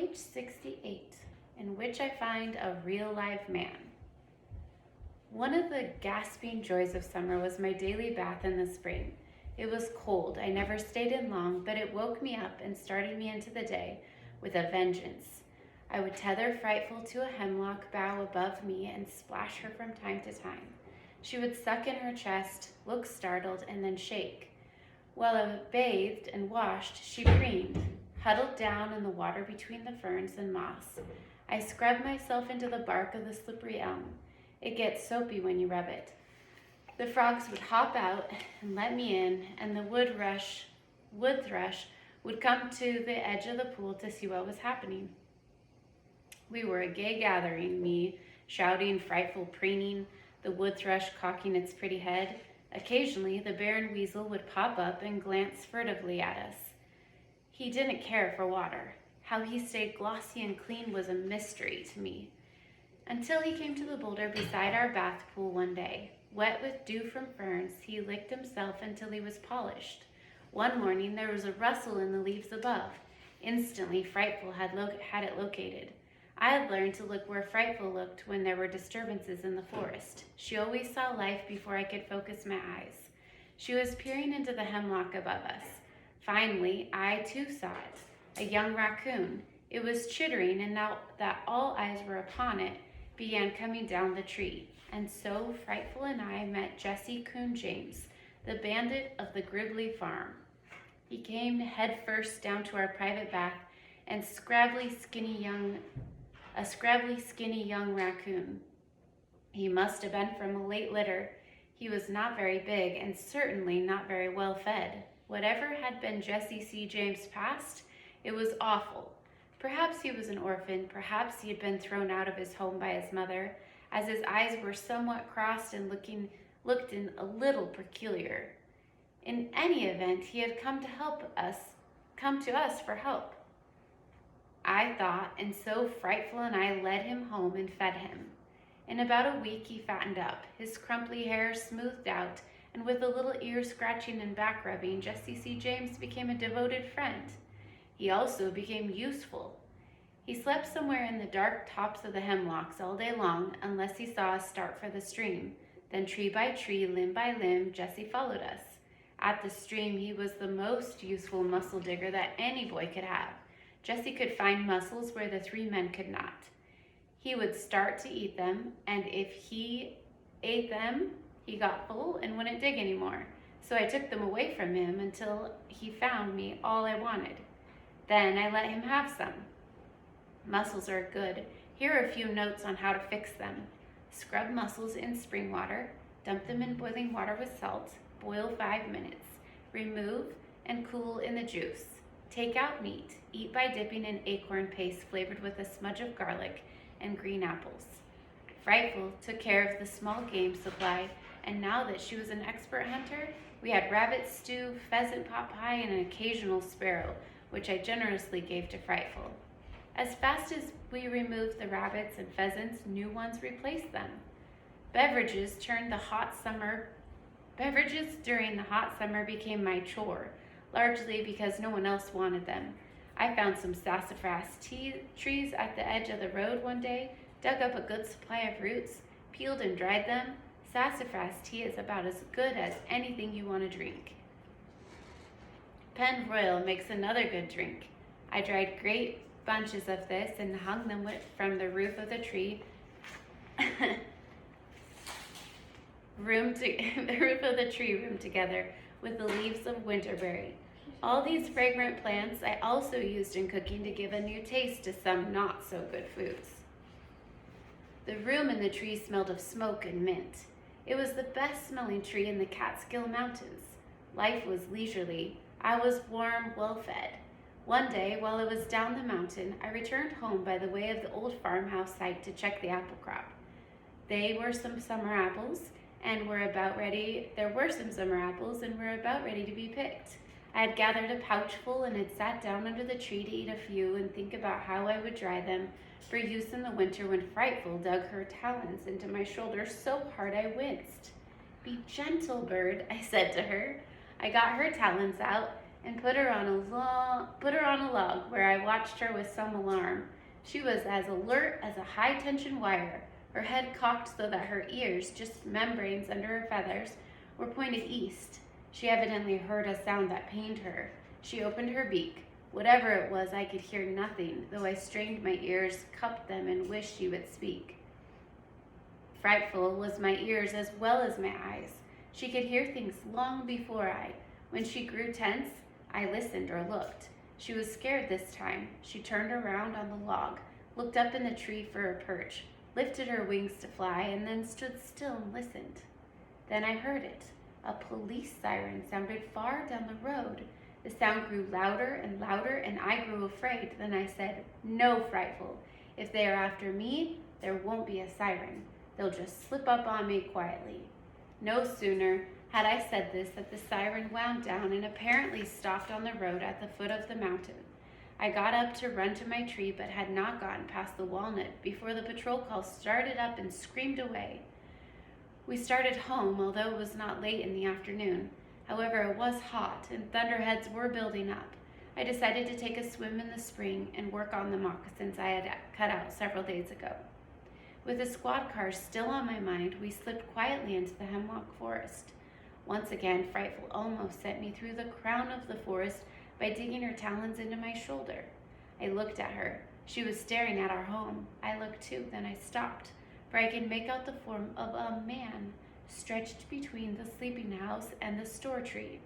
Page 68, in which I find a real live man. One of the gasping joys of summer was my daily bath in the spring. It was cold. I never stayed in long, but it woke me up and started me into the day with a vengeance. I would tether Frightful to a hemlock bough above me and splash her from time to time. She would suck in her chest, look startled, and then shake. While I bathed and washed, she preened, huddled down in the water between the ferns and moss. I scrubbed myself into the bark of the slippery elm. It gets soapy when you rub it. The frogs would hop out and let me in, and the wood thrush would come to the edge of the pool to see what was happening. We were a gay gathering, me shouting, Frightful preening, the wood thrush cocking its pretty head. Occasionally, the barren weasel would pop up and glance furtively at us. He didn't care for water. How he stayed glossy and clean was a mystery to me. Until he came to the boulder beside our bath pool one day. Wet with dew from ferns, he licked himself until he was polished. One morning, there was a rustle in the leaves above. Instantly, Frightful had it located. I had learned to look where Frightful looked when there were disturbances in the forest. She always saw life before I could focus my eyes. She was peering into the hemlock above us. Finally, I too saw it, a young raccoon. It was chittering, and now that all eyes were upon it, began coming down the tree. And so Frightful and I met Jesse Coon James, the bandit of the Gribbly farm. He came head first down to our private bath, and a scrabbly, skinny young raccoon. He must have been from a late litter. He was not very big and certainly not very well fed. Whatever had been Jesse C. James' past, it was awful. Perhaps he was an orphan, perhaps he had been thrown out of his home by his mother, as his eyes were somewhat crossed and looked in a little peculiar. In any event, he had come to us for help, I thought, and so Frightful and I led him home and fed him. In about a week, he fattened up, his crumply hair smoothed out, and with a little ear scratching and back rubbing, Jesse C. James became a devoted friend. He also became useful. He slept somewhere in the dark tops of the hemlocks all day long, unless he saw us start for the stream. Then tree by tree, limb by limb, Jesse followed us. At the stream, he was the most useful mussel digger that any boy could have. Jesse could find mussels where the three men could not. He would start to eat them, and if he ate them, he got full and wouldn't dig anymore. So I took them away from him until he found me all I wanted. Then I let him have some. Mussels are good. Here are a few notes on how to fix them. Scrub mussels in spring water. Dump them in boiling water with salt. Boil 5 minutes. Remove and cool in the juice. Take out meat. Eat by dipping in acorn paste flavored with a smudge of garlic and green apples. Frightful took care of the small game supply, and now that she was an expert hunter, we had rabbit stew, pheasant pot pie, and an occasional sparrow, which I generously gave to Frightful. As fast as we removed the rabbits and pheasants, new ones replaced them. Beverages during the hot summer became my chore, largely because no one else wanted them. I found some sassafras trees at the edge of the road one day, dug up a good supply of roots, peeled and dried them. Sassafras tea is about as good as anything you want to drink. Pennyroyal makes another good drink. I dried great bunches of this and hung them from the roof of the tree room together with the leaves of winterberry. All these fragrant plants I also used in cooking to give a new taste to some not so good foods. The room in the tree smelled of smoke and mint. It was the best smelling tree in the Catskill Mountains. Life was leisurely. I was warm, well fed. One day, while I was down the mountain, I returned home by the way of the old farmhouse site to check the apple crop. There were some summer apples and were about ready to be picked. I had gathered a pouch full and had sat down under the tree to eat a few and think about how I would dry them for use in the winter when Frightful dug her talons into my shoulder so hard I winced. "Be gentle, bird," I said to her. I got her talons out and put her on a log where I watched her with some alarm. She was as alert as a high-tension wire, her head cocked so that her ears, just membranes under her feathers, were pointed east. She evidently heard a sound that pained her. She opened her beak. Whatever it was, I could hear nothing, though I strained my ears, cupped them, and wished she would speak. Frightful was my ears as well as my eyes. She could hear things long before I. When she grew tense, I listened or looked. She was scared this time. She turned around on the log, looked up in the tree for a perch, lifted her wings to fly, and then stood still and listened. Then I heard it. A police siren sounded far down the road. The sound grew louder and louder, and I grew afraid. Then I said, "No, Frightful. If they are after me, there won't be a siren. They'll just slip up on me quietly." No sooner had I said this than the siren wound down and apparently stopped on the road at the foot of the mountain. I got up to run to my tree, but had not gotten past the walnut before the patrol car started up and screamed away. We started home, although it was not late in the afternoon. However, it was hot, and thunderheads were building up. I decided to take a swim in the spring and work on the moccasins I had cut out several days ago. With the squad car still on my mind, we slipped quietly into the hemlock forest. Once again, Frightful almost sent me through the crown of the forest by digging her talons into my shoulder. I looked at her. She was staring at our home. I looked too, then I stopped, for I could make out the form of a man stretched between the sleeping house and the store tree.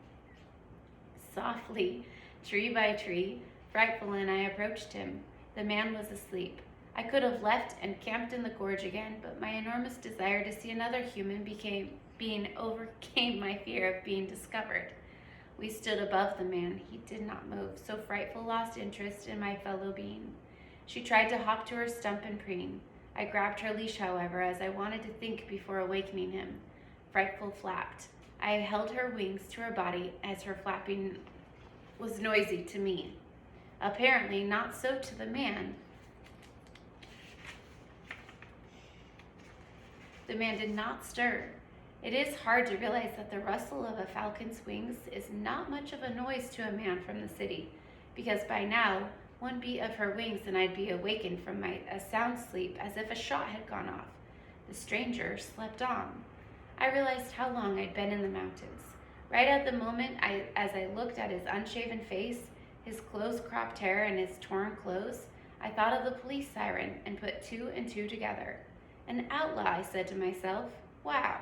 Softly, tree by tree, Frightful and I approached him. The man was asleep. I could have left and camped in the gorge again, but my enormous desire to see another human being overcame my fear of being discovered. We stood above the man. He did not move, so Frightful lost interest in my fellow being. She tried to hop to her stump and preen. I grabbed her leash, however, as I wanted to think before awakening him. Frightful flapped. I held her wings to her body as her flapping was noisy to me. Apparently not so to the man. The man did not stir. It is hard to realize that the rustle of a falcon's wings is not much of a noise to a man from the city, because by now, one beat of her wings and I'd be awakened from a sound sleep as if a shot had gone off. The stranger slept on. I realized how long I'd been in the mountains. Right at the moment, as I looked at his unshaven face, his close-cropped hair, and his torn clothes, I thought of the police siren and put two and two together. An outlaw, I said to myself. Wow.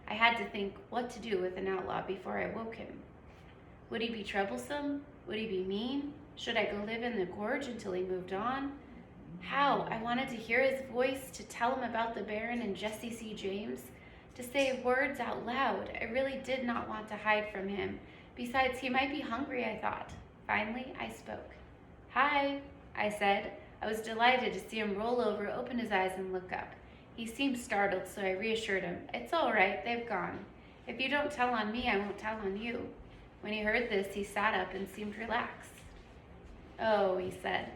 I had to think what to do with an outlaw before I woke him. Would he be troublesome? Would he be mean? Should I go live in the gorge until he moved on? How? I wanted to hear his voice, to tell him about the Baron and Jesse C. James, to say words out loud. I really did not want to hide from him. Besides, he might be hungry, I thought. Finally, I spoke. "Hi," I said. I was delighted to see him roll over, open his eyes, and look up. He seemed startled, so I reassured him. "It's all right, they've gone. If you don't tell on me, I won't tell on you." When he heard this, he sat up and seemed relaxed. "Oh," he said.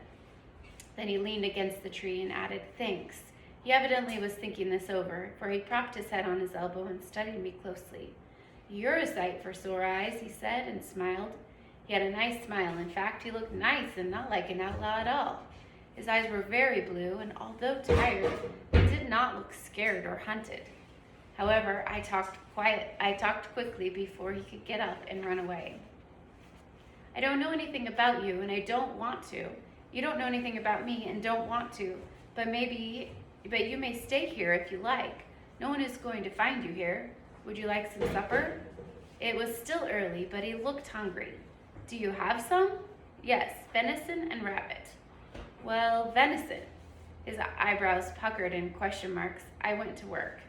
Then he leaned against the tree and added, "Thanks." He evidently was thinking this over, for he propped his head on his elbow and studied me closely. "You're a sight for sore eyes," he said, and smiled. He had a nice smile. In fact, he looked nice and not like an outlaw at all. His eyes were very blue, and although tired, they did not look scared or hunted. However, I talked quickly before he could get up and run away. "I don't know anything about you, and I don't want to. You don't know anything about me and don't want to, but you may stay here if you like. No one is going to find you here. Would you like some supper?" It was still early, but he looked hungry. "Do you have some?" "Yes, venison and rabbit." "Well, venison." His eyebrows puckered in question marks. I went to work.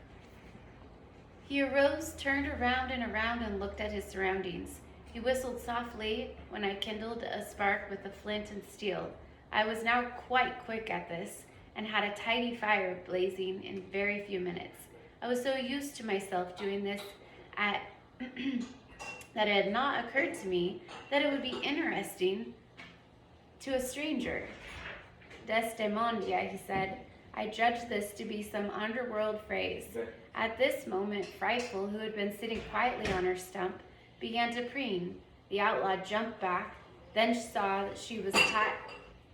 He arose, turned around and looked at his surroundings. He whistled softly when I kindled a spark with the flint and steel. I was now quite quick at this, and had a tidy fire blazing in very few minutes. I was so used to myself doing this that it had not occurred to me that it would be interesting to a stranger. "Desdemondia," he said. I judged this to be some underworld phrase. At this moment, Frightful, who had been sitting quietly on her stump, began to preen. The outlaw jumped back, then saw that she was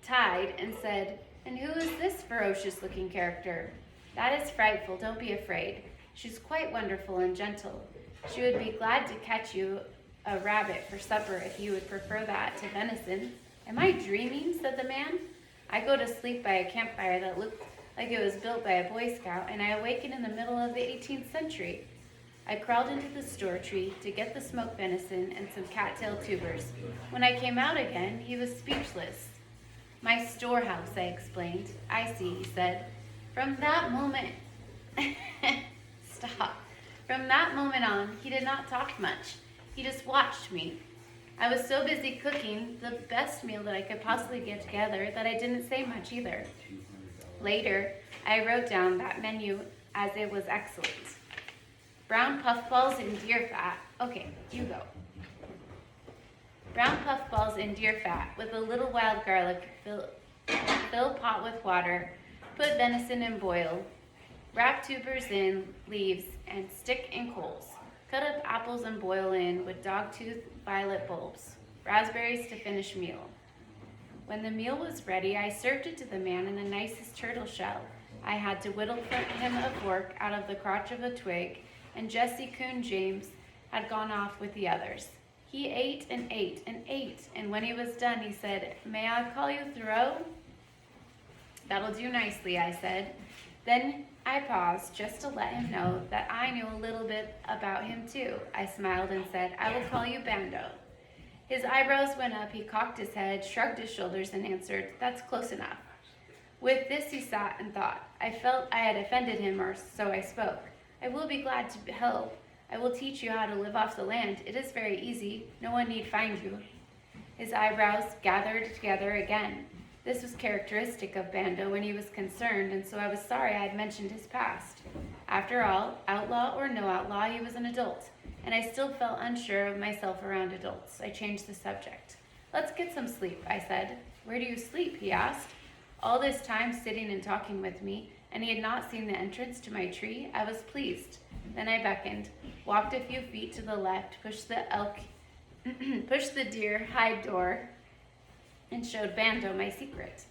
tied and said, "And who is this ferocious-looking character?" "That is Frightful, don't be afraid. She's quite wonderful and gentle. She would be glad to catch you a rabbit for supper if you would prefer that to venison." "Am I dreaming?" said the man. "I go to sleep by a campfire that looked like it was built by a Boy Scout, and I awaken in the middle of the 18th century. I crawled into the store tree to get the smoked venison and some cattail tubers. When I came out again, he was speechless. "My storehouse," I explained. "I see," he said. From that moment, stop. From that moment on, he did not talk much. He just watched me. I was so busy cooking the best meal that I could possibly get together that I didn't say much either. Later, I wrote down that menu as it was excellent. Brown puffballs in deer fat. Okay, you go. Brown puffballs in deer fat with a little wild garlic. Fill pot with water. Put venison in boil. Wrap tubers in leaves and stick in coals. Cut up apples and boil in with dogtooth violet bulbs. Raspberries to finish meal. When the meal was ready, I served it to the man in the nicest turtle shell. I had to whittle for him a fork out of the crotch of a twig, and Jesse Coon James had gone off with the others. He ate and ate and ate, and when he was done, he said, "May I call you Thoreau?" "That'll do nicely," I said. Then I paused just to let him know that I knew a little bit about him too. I smiled and said, "I will call you Bando." His eyebrows went up, he cocked his head, shrugged his shoulders, and answered, "That's close enough." With this he sat and thought. I felt I had offended him, or so I spoke. "I will be glad to help. I will teach you how to live off the land. It is very easy. No one need find you." His eyebrows gathered together again. This was characteristic of Bando when he was concerned, and so I was sorry I had mentioned his past. After all, outlaw or no outlaw, he was an adult, and I still felt unsure of myself around adults. I changed the subject. "Let's get some sleep," I said. "Where do you sleep?" he asked. All this time sitting and talking with me, and he had not seen the entrance to my tree, I was pleased. Then I beckoned, walked a few feet to the left, pushed the deer hide door, and showed Bando my secret.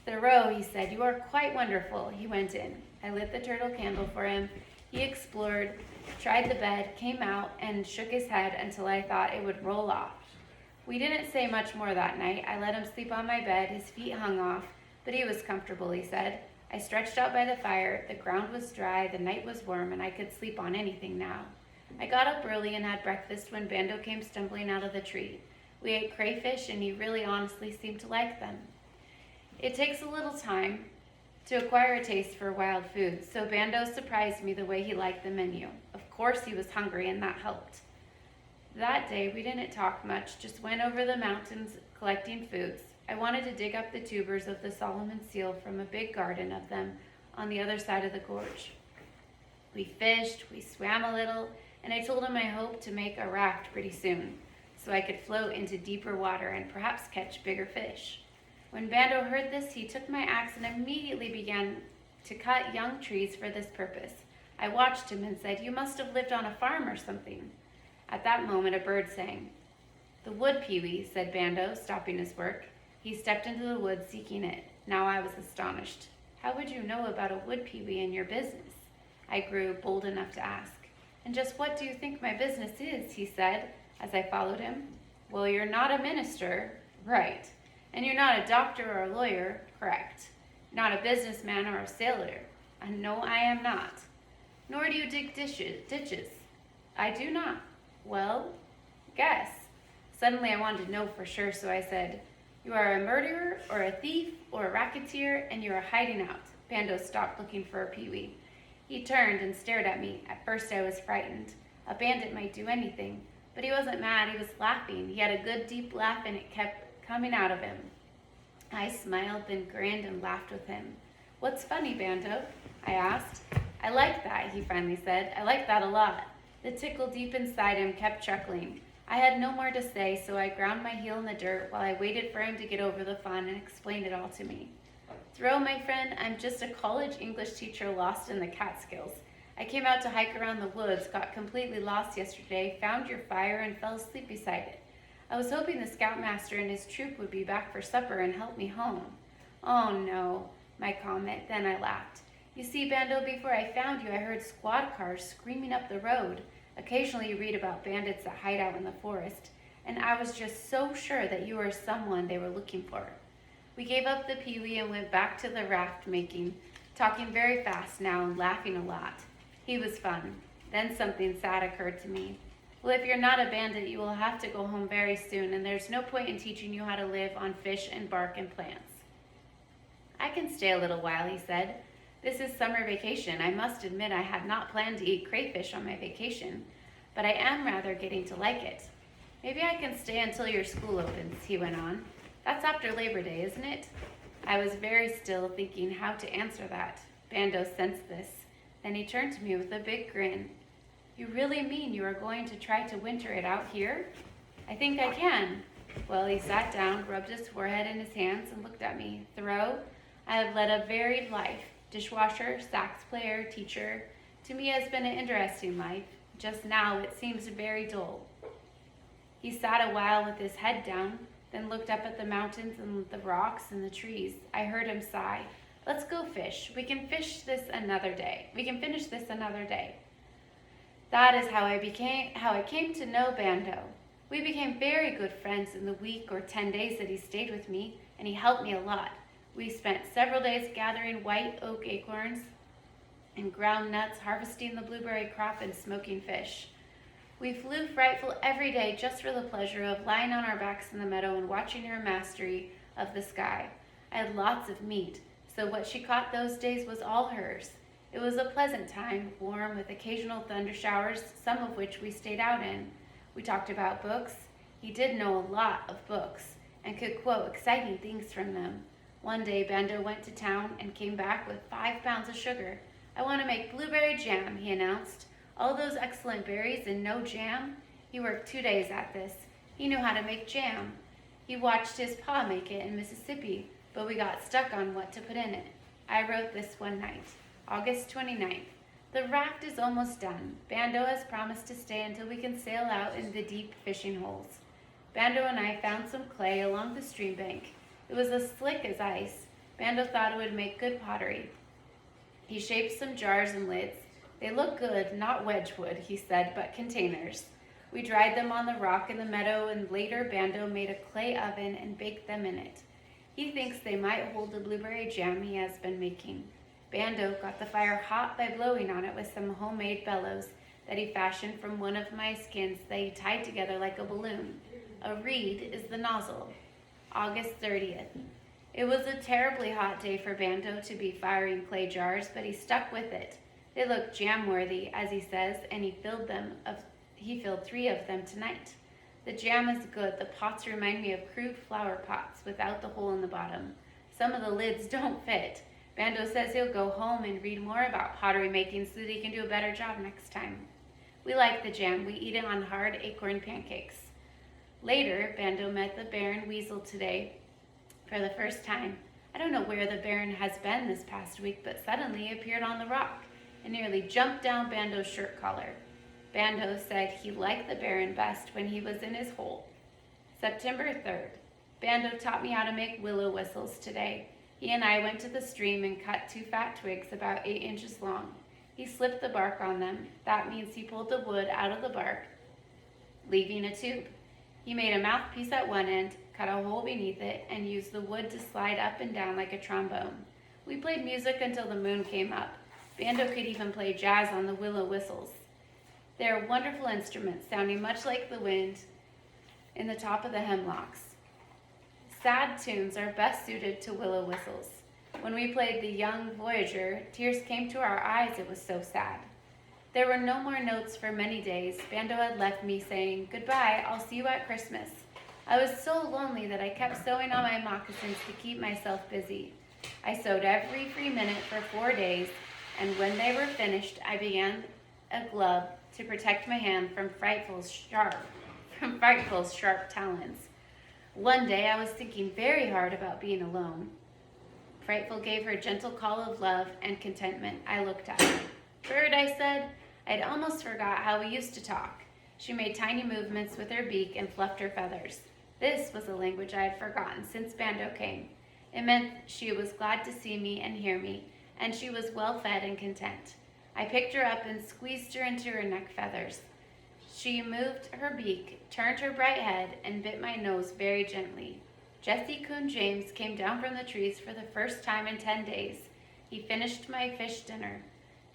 "Thoreau," he said, "you are quite wonderful." He went in. I lit the turtle candle for him. He explored, tried the bed, came out, and shook his head until I thought it would roll off. We didn't say much more that night. I let him sleep on my bed. His feet hung off, but he was comfortable, he said. I stretched out by the fire. The ground was dry, the night was warm, and I could sleep on anything now. I got up early and had breakfast when Bando came stumbling out of the tree. We ate crayfish, and he really honestly seemed to like them. It takes a little time to acquire a taste for wild food, so Bando surprised me the way he liked the menu. Of course he was hungry, and that helped. That day we didn't talk much, just went over the mountains collecting foods. I wanted to dig up the tubers of the Solomon seal from a big garden of them on the other side of the gorge. We fished, we swam a little, and I told him I hoped to make a raft pretty soon, so I could float into deeper water and perhaps catch bigger fish. When Bando heard this, he took my axe and immediately began to cut young trees for this purpose. I watched him and said, "You must have lived on a farm or something." At that moment, a bird sang. "The wood pewee," said Bando, stopping his work. He stepped into the woods seeking it. Now I was astonished. "How would you know about a wood pewee in your business?" I grew bold enough to ask. "And just what do you think my business is?" he said, as I followed him. "Well, you're not a minister." "Right. And you're not a doctor or a lawyer." "Correct. Not a businessman or a sailor." "No, I am not." "Nor do you dig ditches." "I do not." "Well, guess." Suddenly I wanted to know for sure, so I said, "You are a murderer or a thief or a racketeer, and you are hiding out." Bando stopped looking for a pewee. He turned and stared at me. At first I was frightened. A bandit might do anything, but he wasn't mad, he was laughing. He had a good deep laugh and it kept coming out of him. I smiled, then grinned and laughed with him. "What's funny, Bando?" I asked. "I like that," he finally said. "I like that a lot." The tickle deep inside him kept chuckling. I had no more to say, so I ground my heel in the dirt while I waited for him to get over the fun and explain it all to me. "Thoreau, my friend, I'm just a college English teacher lost in the Catskills. I came out to hike around the woods, got completely lost yesterday, found your fire, and fell asleep beside it. I was hoping the scoutmaster and his troop would be back for supper and help me home. Oh no, my comment, then I laughed. You see, Bando, before I found you, I heard squad cars screaming up the road. Occasionally you read about bandits that hide out in the forest, and I was just so sure that you were someone they were looking for. We gave up the peewee and went back to the raft making, talking very fast now and laughing a lot. He was fun. Then something sad occurred to me. Well, if you're not a bandit, you will have to go home very soon, and there's no point in teaching you how to live on fish and bark and plants. I can stay a little while, he said. This is summer vacation. I must admit I had not planned to eat crayfish on my vacation, but I am rather getting to like it. Maybe I can stay until your school opens, he went on. That's after Labor Day, isn't it? I was very still, thinking how to answer that. Bando sensed this. Then he turned to me with a big grin. You really mean you are going to try to winter it out here? I think I can. Well, he sat down, rubbed his forehead in his hands, and looked at me. Thoreau, I have led a varied life. Dishwasher, sax player, teacher. To me it has been an interesting life. Just now it seems very dull. He sat a while with his head down, then looked up at the mountains and the rocks and the trees. I heard him sigh. Let's go fish. We can finish this another day. That is how I came to know Bando. We became very good friends in the week or 10 days that he stayed with me, and he helped me a lot. We spent several days gathering white oak acorns and ground nuts, harvesting the blueberry crop, and smoking fish. We flew Frightful every day just for the pleasure of lying on our backs in the meadow and watching her mastery of the sky. I had lots of meat, so what she caught those days was all hers. It was a pleasant time, warm, with occasional thunder showers, some of which we stayed out in. We talked about books. He did know a lot of books and could quote exciting things from them. One day, Bando went to town and came back with 5 pounds of sugar. I want to make blueberry jam, he announced. All those excellent berries and no jam? He worked 2 days at this. He knew how to make jam. He watched his pa make it in Mississippi, but we got stuck on what to put in it. I wrote this one night. August 29th. The raft is almost done. Bando has promised to stay until we can sail out in the deep fishing holes. Bando and I found some clay along the stream bank. It was as slick as ice. Bando thought it would make good pottery. He shaped some jars and lids. They look good, not wedgewood, he said, but containers. We dried them on the rock in the meadow, and later Bando made a clay oven and baked them in it. He thinks they might hold the blueberry jam he has been making. Bando got the fire hot by blowing on it with some homemade bellows that he fashioned from one of my skins that he tied together like a balloon. A reed is the nozzle. August 30th. It was a terribly hot day for Bando to be firing clay jars, but he stuck with it. They looked jam-worthy, as he says, and he filled 3 of them tonight. The jam is good. The pots remind me of crude flower pots without the hole in the bottom. Some of the lids don't fit. Bando says he'll go home and read more about pottery making so that he can do a better job next time. We like the jam. We eat it on hard acorn pancakes. Later, Bando met the Baron Weasel today for the first time. I don't know where the Baron has been this past week, but suddenly he appeared on the rock and nearly jumped down Bando's shirt collar. Bando said he liked the Baron best when he was in his hole. September 3rd. Bando taught me how to make willow whistles today. He and I went to the stream and cut 2 fat twigs about 8 inches long. He slipped the bark on them. That means he pulled the wood out of the bark, leaving a tube. He made a mouthpiece at one end, cut a hole beneath it, and used the wood to slide up and down like a trombone. We played music until the moon came up. Bando could even play jazz on the willow whistles. They are wonderful instruments, sounding much like the wind in the top of the hemlocks. Sad tunes are best suited to willow whistles. When we played The Young Voyager, tears came to our eyes, it was so sad. There were no more notes for many days. Bando had left me saying, "Goodbye, I'll see you at Christmas." I was so lonely that I kept sewing on my moccasins to keep myself busy. I sewed every free minute for 4 days, and when they were finished, I began a glove to protect my hand from Frightful's sharp talons. One day I was thinking very hard about being alone. Frightful gave her a gentle call of love and contentment. I looked at her. "Bird," I said. I'd almost forgot how we used to talk. She made tiny movements with her beak and fluffed her feathers. This was a language I had forgotten since Bando came. It meant she was glad to see me and hear me, and she was well fed and content. I picked her up and squeezed her into her neck feathers. She moved her beak, turned her bright head, and bit my nose very gently. Jesse Coon James came down from the trees for the first time in 10 days. He finished my fish dinner.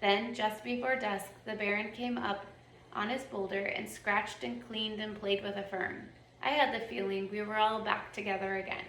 Then, just before dusk, the Baron came up on his boulder and scratched and cleaned and played with a fern. I had the feeling we were all back together again.